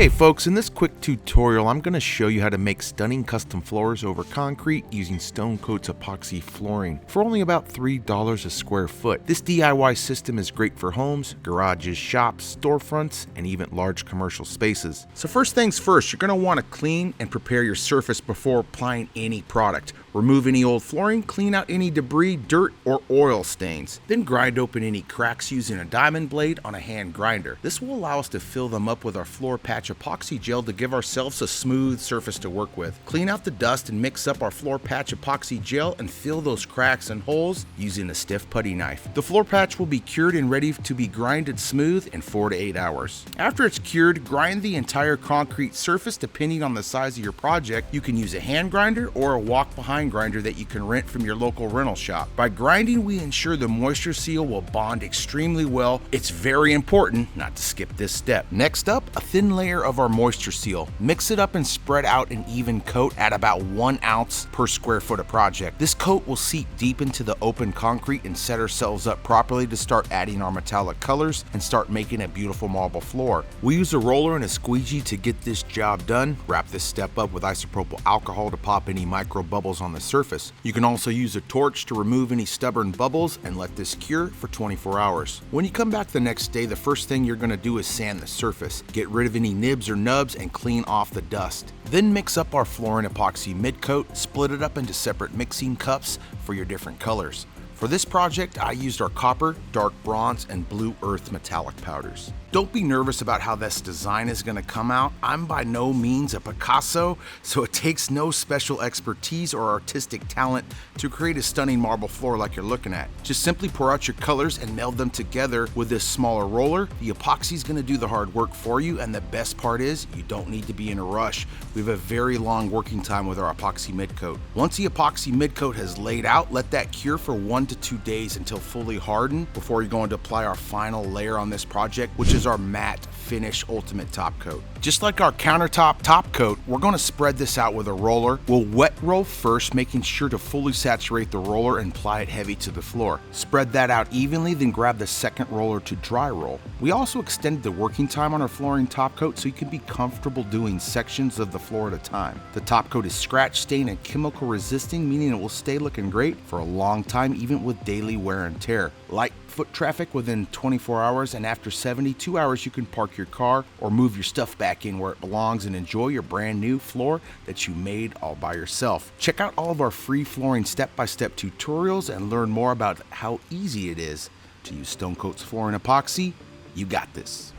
Hey folks, in this quick tutorial I'm going to show you how to make stunning custom floors over concrete using Stone Coat's epoxy flooring for only about $3 a square foot. This DIY system is great for homes, garages, shops, storefronts, and even large commercial spaces. So first things first, you're going to want to clean and prepare your surface before applying any product. Remove any old flooring, clean out any debris, dirt, or oil stains. Then grind open any cracks using a diamond blade on a hand grinder. This will allow us to fill them up with our Floor Patch Epoxy Gel to give ourselves a smooth surface to work with. Clean out the dust and mix up our Floor Patch Epoxy Gel and fill those cracks and holes using a stiff putty knife. The Floor Patch will be cured and ready to be grinded smooth in 4 to 8 hours. After it's cured, grind the entire concrete surface depending on the size of your project. You can use a hand grinder or a walk-behind grinder that you can rent from your local rental shop. By grinding, we ensure the moisture seal will bond extremely well. It's very important not to skip this step. Next up, a thin layer of our moisture seal. Mix it up and spread out an even coat at about 1 ounce per square foot of project. This coat will seep deep into the open concrete and set ourselves up properly to start adding our metallic colors and start making a beautiful marble floor. We use a roller and a squeegee to get this job done. Wrap this step up with isopropyl alcohol to pop any micro bubbles on the surface. You can also use a torch to remove any stubborn bubbles and let this cure for 24 hours. When you come back the next day, the first thing you're going to do is sand the surface. Get rid of any nibs or nubs and clean off the dust. Then mix up our Floor Epoxy Midcoat, split it up into separate mixing cups for your different colors. For this project, I used our copper, dark bronze, and blue earth metallic powders. Don't be nervous about how this design is going to come out. I'm by no means a Picasso, so it takes no special expertise or artistic talent to create a stunning marble floor like you're looking at. Just simply pour out your colors and meld them together with this smaller roller. The epoxy is going to do the hard work for you, and the best part is you don't need to be in a rush. We have a very long working time with our Epoxy Midcoat. Once the Epoxy Midcoat has laid out, let that cure for 1 to 2 days until fully hardened before you're going to apply our final layer on this project, which is our matte finish ultimate top coat. Just like our countertop top coat, we're going to spread this out with a roller. We'll wet roll first, making sure to fully saturate the roller and apply it heavy to the floor. Spread that out evenly, then grab the second roller to dry roll. We also extended the working time on our flooring top coat so you can be comfortable doing sections of the floor at a time. The top coat is scratch, stain, and chemical resisting, meaning it will stay looking great for a long time, even with daily wear and tear. Light foot traffic within 24 hours, and after 72 hours you can park your car or move your stuff back in where it belongs and enjoy your brand new floor that you made all by yourself. Check out all of our free flooring step-by-step tutorials and learn more about how easy it is to use Stone Coat's flooring epoxy. You got this.